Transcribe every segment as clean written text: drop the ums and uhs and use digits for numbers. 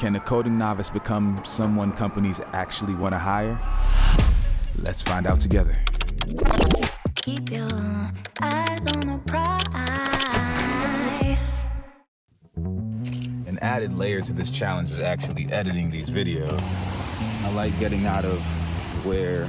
Can a coding novice become someone companies actually want to hire? Let's find out together. Keep your eyes on the prize. An added layer to this challenge is actually editing these videos. I like getting out of where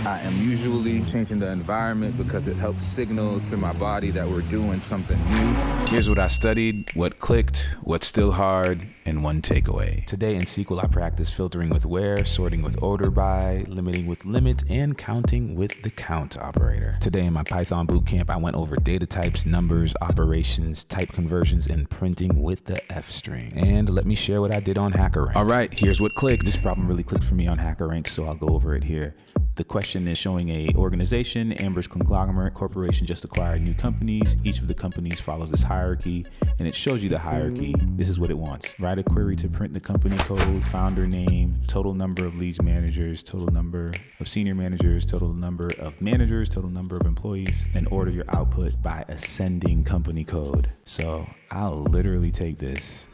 I am usually, changing the environment because it helps signal to my body that we're doing something new. Here's what I studied, what clicked, what's still hard, and one takeaway. Today in SQL, I practice filtering with where, sorting with order by, limiting with limit, and counting with the count operator. Today in my Python bootcamp, I went over data types, numbers, operations, type conversions, and printing with the F string. And let me share what I did on Hackerrank. All right, here's what clicked. This problem really clicked for me on Hackerrank, so I'll go over it here. The question is showing a organization, Amber's conglomerate corporation just acquired new companies. Each of the companies follows this hierarchy, and it shows you the hierarchy. This is what it wants. Write a query to print the company code, founder name, total number of leads managers, total number of senior managers, total number of managers, total number of employees, and order your output by ascending company code. So I'll literally take this,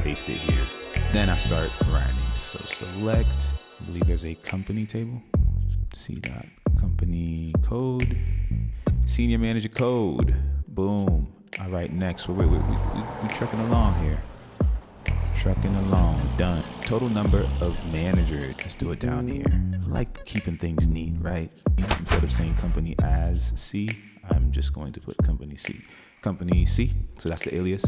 paste it here. Then I start writing. So select, I believe there's a company table. C dot company code, senior manager code, boom. All right, next, we're trucking along here. Trucking along, done. Total number of managers, let's do it down here. I like keeping things neat, right? Instead of saying company as C, I'm just going to put company C. Company C, so that's the alias.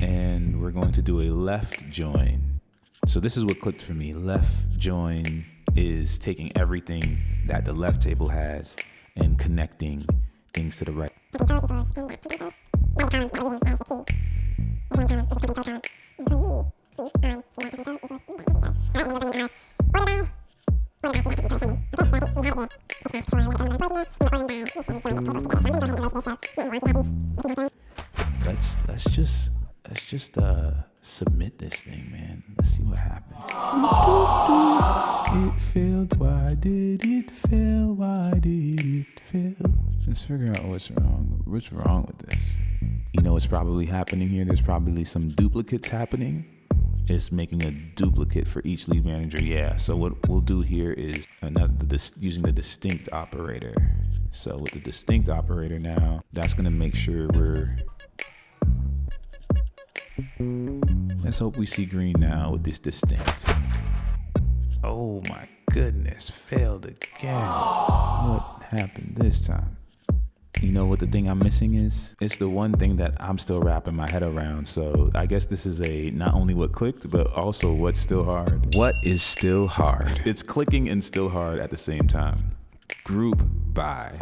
And we're going to do a left join. So this is what clicked for me. Left join is taking everything that the left table has and connecting things to the right. Let's just submit this thing, man. Let's see what happens. It failed. Why did it fail? Why did it fail? Let's figure out what's wrong. What's wrong with this? You know what's probably happening here? There's probably some duplicates happening. It's making a duplicate for each lead manager. Yeah. So what we'll do here is using the distinct operator. So with the distinct operator now, that's gonna make sure let's hope we see green now with this distinct. Oh my goodness, failed again. What happened this time? You know what the thing I'm missing is? It's the one thing that I'm still wrapping my head around. So I guess this is not only what clicked, but also what's still hard. What is still hard? It's clicking and still hard at the same time. Group by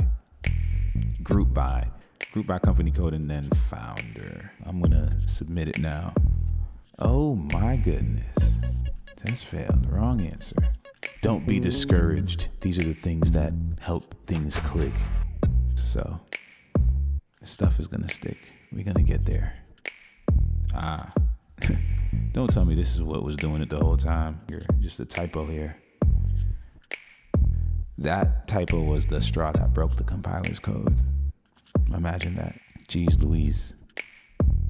company code, and then founder. I'm gonna submit it now. Oh my goodness, that's failed, wrong answer. Don't be discouraged. These are the things that help things click. So, this stuff is gonna stick. We're gonna get there. Don't tell me this is what was doing it the whole time. Just a typo here. That typo was the straw that broke the compiler's code. Imagine that. Jeez Louise.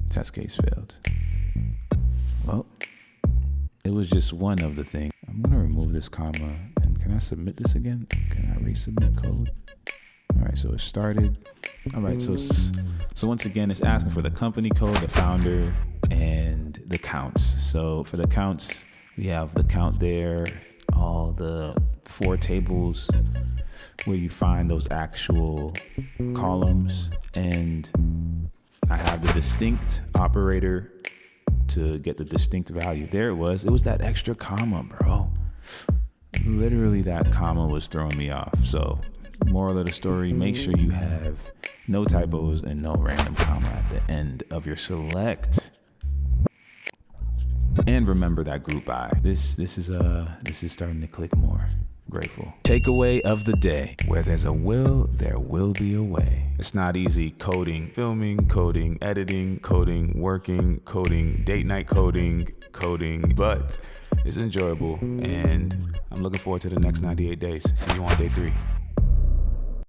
Test case failed. Well, it was just one of the things. I'm gonna remove this comma, and can I submit this again? Can I resubmit code? All right, so it started. All right, so once again, it's asking for the company code, the founder, and the counts. So for the counts, we have the count there, all the 4 tables where you find those actual columns, and I have the distinct operator to get the distinct value. There it was that extra comma, bro. Literally that comma was throwing me off. So moral of the story, make sure you have no typos and no random comma at the end of your select. And remember that group by. This is starting to click more. Grateful. Takeaway of the day: where there's a will, there will be a way. It's not easy coding, filming, coding, editing, coding, working, coding, date night coding, but it's enjoyable, and I'm looking forward to the next 98 days. See you on day 3.